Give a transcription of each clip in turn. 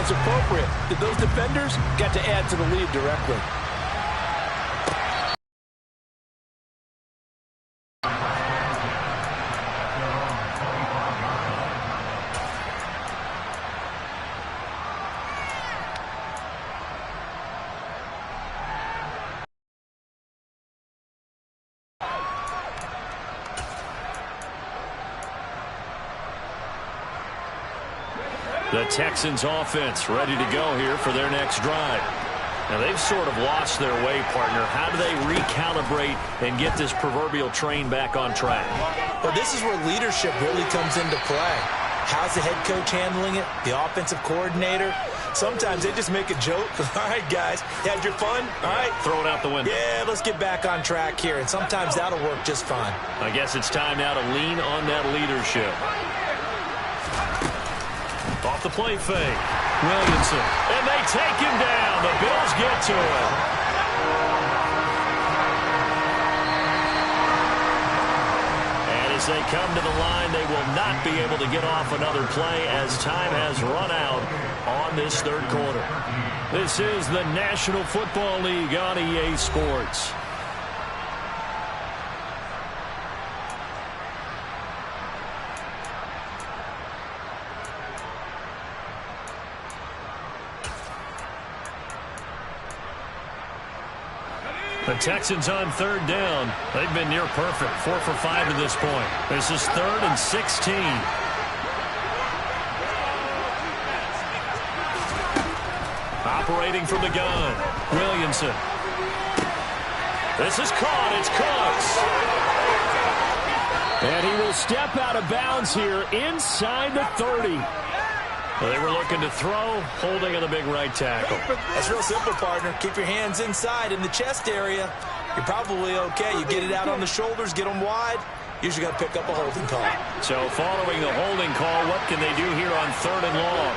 was appropriate. Those defenders got to add to the lead directly. The Texans offense ready to go here for their next drive. Now they've sort of lost their way, partner. How do they recalibrate and get this proverbial train back on track? Well, this is where leadership really comes into play. How's the head coach handling it? The offensive coordinator? Sometimes they just make a joke. All right, guys, had your fun? All right. Throw it out the window. Yeah, let's get back on track here. And sometimes that'll work just fine. I guess it's time now to lean on that leadership. Off the play fake. Williamson. And they take him down. The Bills get to him. And as they come to the line, they will not be able to get off another play as time has run out on this third quarter. This is the National Football League on EA Sports. The Texans on third down. They've been near perfect. 4 for 5 to this point. This is 3rd and 16. Operating from the gun. Williamson. This is caught. It's Cooks. And he will step out of bounds here inside the 30. They were looking to throw, holding on the big right tackle. That's real simple, partner. Keep your hands inside in the chest area. You're probably okay. You get it out on the shoulders, get them wide. Usually got to pick up a holding call. So following the holding call, what can they do here on 3rd and long?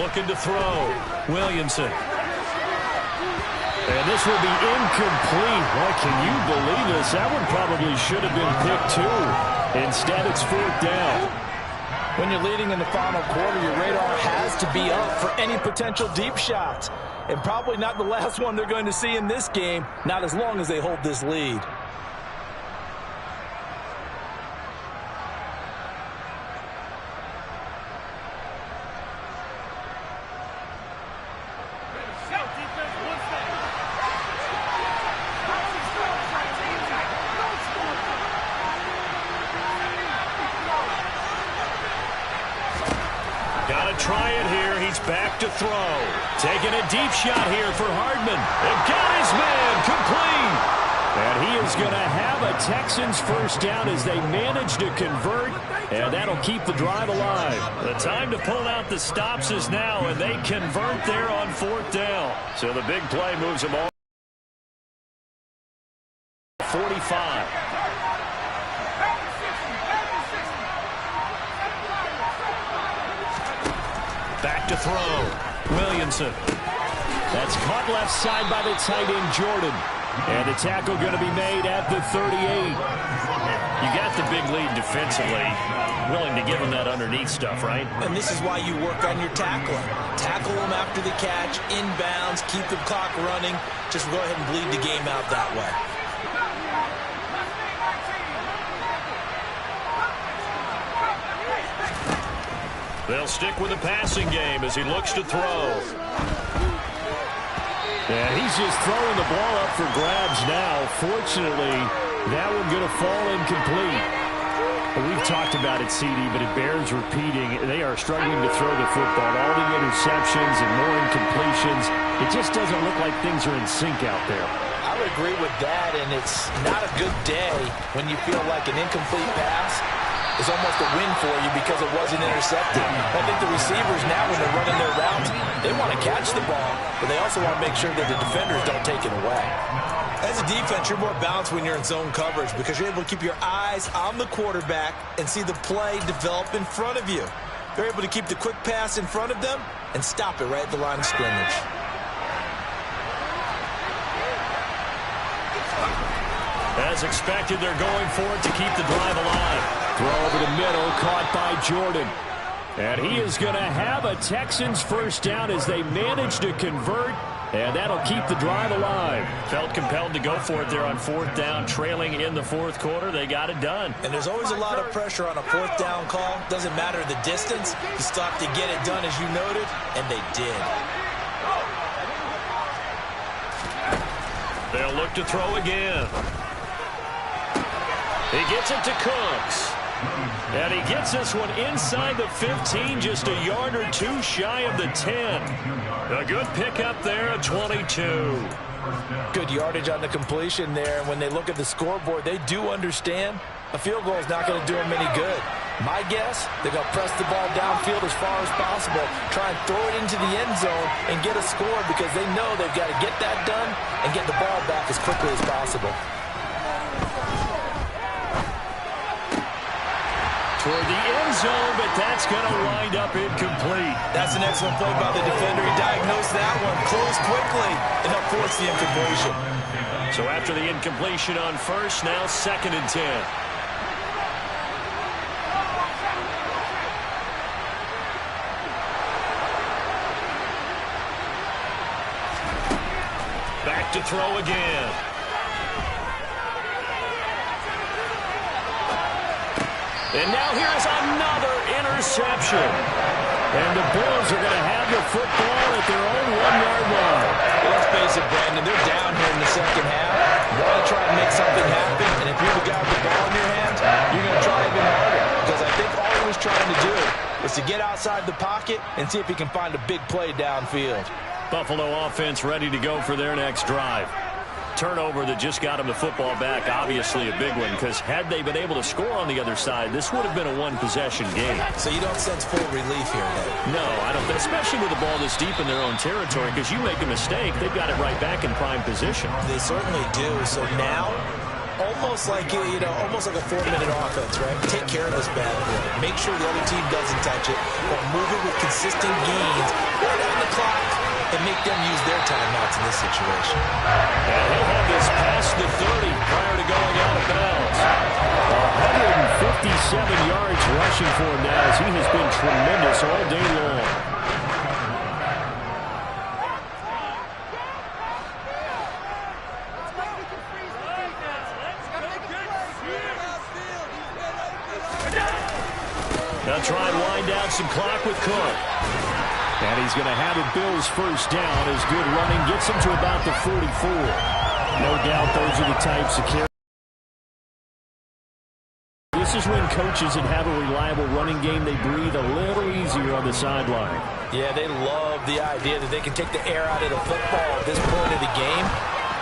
Looking to throw. Williamson. And this will be incomplete. Boy, can you believe this? That one probably should have been picked too. Instead, it's 4th down. When you're leading in the final quarter, your radar has to be up for any potential deep shots. And probably not the last one they're going to see in this game, not as long as they hold this lead. Try it here. He's back to throw. Taking a deep shot here for Hardman. And got his man complete. And he is going to have a Texans first down as they manage to convert. And that'll keep the drive alive. The time to pull out the stops is now, and they convert there on 4th down. So the big play moves them all. 45. Back to throw. Williamson. That's caught left side by the tight end, Jordan. And the tackle going to be made at the 38. You got the big lead defensively. Willing to give them that underneath stuff, right? And this is why you work on your tackling. Tackle them after the catch, inbounds, keep the clock running. Just go ahead and bleed the game out that way. They'll stick with the passing game as he looks to throw. And he's just throwing the ball up for grabs now. Fortunately, that one going to fall incomplete. We've talked about it, CD, but it bears repeating. They are struggling to throw the football. All the interceptions and more incompletions. It just doesn't look like things are in sync out there. I would agree with that, and it's not a good day when you feel like an incomplete pass is almost a win for you because it wasn't intercepted. I think the receivers now, when they're running their routes, they want to catch the ball, but they also want to make sure that the defenders don't take it away. As a defense, you're more balanced when you're in zone coverage because you're able to keep your eyes on the quarterback and see the play develop in front of you. They're able to keep the quick pass in front of them and stop it right at the line of scrimmage. as expected, they're going for it to keep the drive alive. Throw over the middle, caught by Jordan. And he is going to have a Texans first down as they manage to convert, and that'll keep the drive alive. Felt compelled to go for it there on fourth down, trailing in the fourth quarter. They got it done. And there's always a lot of pressure on a fourth down call. Doesn't matter the distance. You stop to get it done, as you noted, and they did. They'll look to throw again. He gets it to Cooks. And he gets this one inside the 15, just a yard or two shy of the 10. A good pickup there at 22. Good yardage on the completion there. And when they look at the scoreboard, they do understand a field goal is not going to do them any good. My guess, they're going to press the ball downfield as far as possible, try and throw it into the end zone and get a score because they know they've got to get that done and get the ball back as quickly as possible. Toward the end zone, but that's going to wind up incomplete. That's an excellent play by the defender. He diagnosed that one, closed quickly, and they'll force the incompletion. So after the incompletion on first, now 2nd and 10. Back to throw again. And now here's another interception. And the Bills are going to have the football at their own 1-yard line. Well, let's face it, Brandon, they're down here in the second half. You want to try and make something happen, and if you're the guy with the ball in your hands, you're going to try even harder. Because I think all he was trying to do was to get outside the pocket and see if he can find a big play downfield. Buffalo offense ready to go for their next drive. Turnover that just got him the football back, obviously a big one, because had they been able to score on the other side, this would have been a one-possession game. So you don't sense full relief here, though? No, I don't, especially with the ball this deep in their own territory, because you make a mistake, they've got it right back in prime position. They certainly do. So now, almost like almost like a 4-minute offense, right? Take care of this bad boy. Make sure the other team doesn't touch it, but move it with consistent gains, wear down the clock, and make them use their timeouts in this situation. And he'll have this past the 30 prior to going out of bounds. 157 yards rushing for him now as he has been tremendous all day long. Now try and wind down some clock with Cook. And he's going to have it Bills first down as good running gets him to about the 44. No doubt those are the types of carries. This is when coaches that have a reliable running game, they breathe a little easier on the sideline. Yeah, they love the idea that they can take the air out of the football at this point of the game.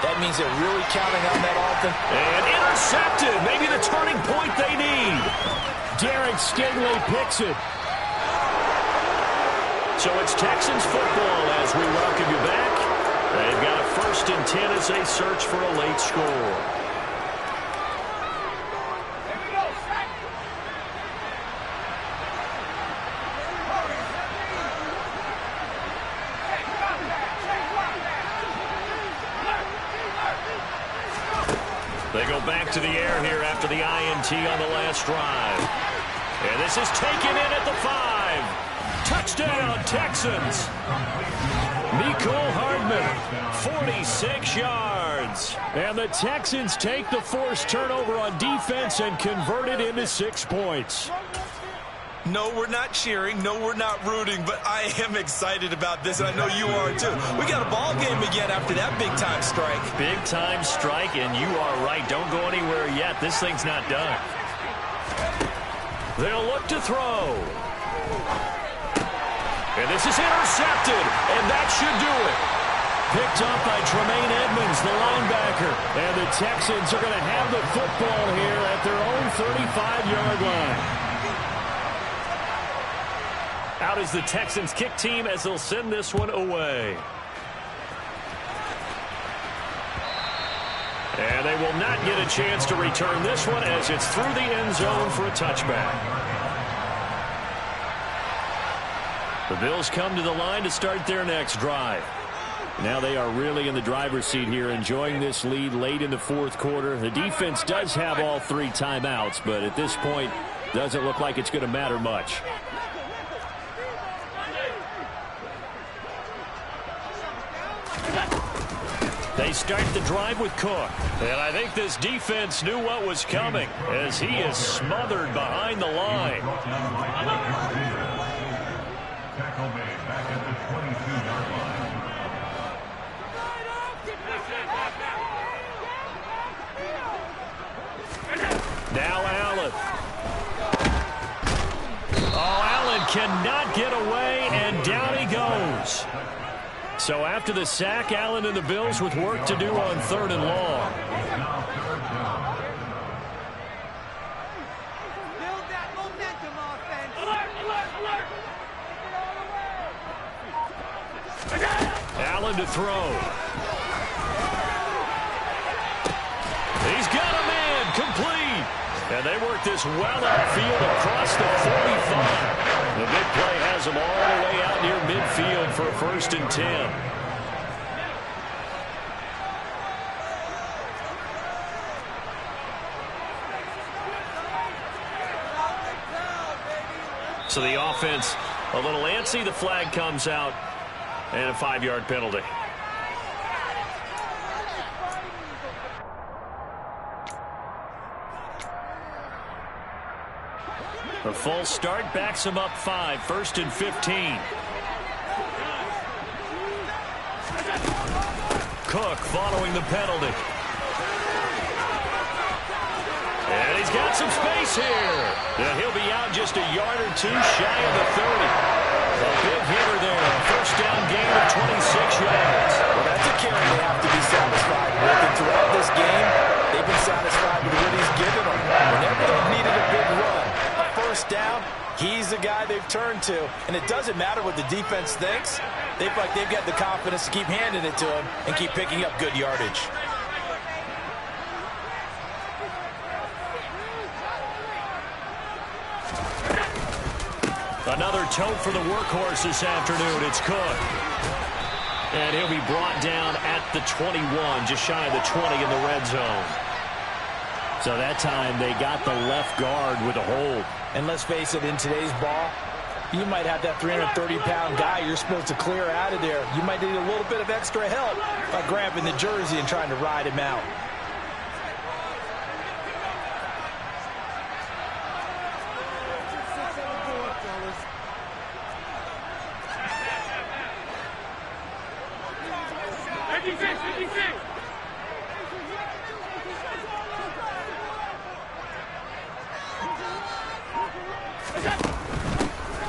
That means they're really counting on that offense. And intercepted. Maybe the turning point they need. Derek Stingley picks it. So it's Texans football as we welcome you back. They've got a 1st and 10 as they search for a late score. They go back to the air here after the INT on the last drive. And this is taken in at the 5. Touchdown, Texans. Mecole Hardman, 46 yards. And the Texans take the forced turnover on defense and convert it into 6 points. No, we're not cheering. No, we're not rooting. But I am excited about this, and I know you are too. We got a ball game again after that big-time strike. Big-time strike, and you are right. Don't go anywhere yet. This thing's not done. They'll look to throw. And this is intercepted, and that should do it. Picked up by Tremaine Edmonds, the linebacker. And the Texans are going to have the football here at their own 35-yard line. Out is the Texans kick team as they'll send this one away. And they will not get a chance to return this one as it's through the end zone for a touchback. The Bills come to the line to start their next drive. Now they are really in the driver's seat here, enjoying this lead late in the fourth quarter. The defense does have all 3 timeouts, but at this point, doesn't look like it's going to matter much. They start the drive with Cook. And I think this defense knew what was coming as he is smothered behind the line. Tackle made back at the 22-yard line. Now Allen. Oh, Allen cannot get away, and down he goes. So after the sack, Allen and the Bills with work to do on 3rd and long. Build that momentum offense. Allen to throw. He's got a man, complete. And they work this well outfield across the 45. The big play has them all the way out near midfield for a 1st and 10. So the offense a little antsy. The flag comes out and a 5-yard penalty. A full start backs him up 5, 1st and 15. Cook following the penalty. And he's got some space here. And he'll be out just a yard or 2 shy of the 30. A big hitter there. A 1st down gain of 26 yards. Well, that's a carry they have to be satisfied with. And throughout this game, they've been satisfied with what he's given them. Whenever they've needed a big run, a 1st down, he's the guy they've turned to. And it doesn't matter what the defense thinks. They feel like they've got the confidence to keep handing it to him and keep picking up good yardage. Another tote for the workhorse this afternoon. It's Cook. And he'll be brought down at the 21, just shy of the 20 in the red zone. So that time they got the left guard with a hold. And let's face it, in today's ball, you might have that 330-pound guy you're supposed to clear out of there. You might need a little bit of extra help by grabbing the jersey and trying to ride him out.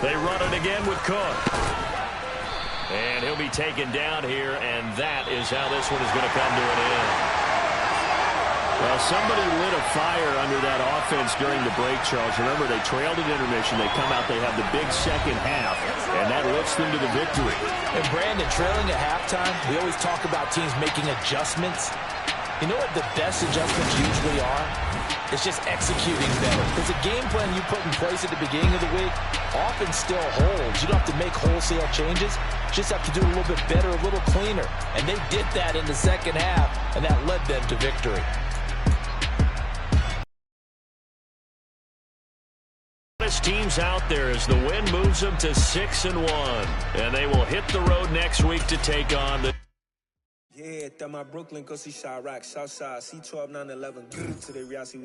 They run it again with Cook. And he'll be taken down here, and that is how this one is going to come to an end. Well, somebody lit a fire under that offense during the break, Charles. Remember, they trailed at intermission. They come out, they have the big second half, and that lifts them to the victory. And Brandon, trailing at halftime, we always talk about teams making adjustments. You know what the best adjustments usually are? It's just executing better. Because the game plan you put in place at the beginning of the week often still holds. You don't have to make wholesale changes. You just have to do a little bit better, a little cleaner. And they did that in the second half, and that led them to victory. Teams out there as the win moves them to 6-1. And they will hit the road next week to take on the... Yeah, that my Brooklyn, go see Chirac, Southside, C12, 911, to the reality.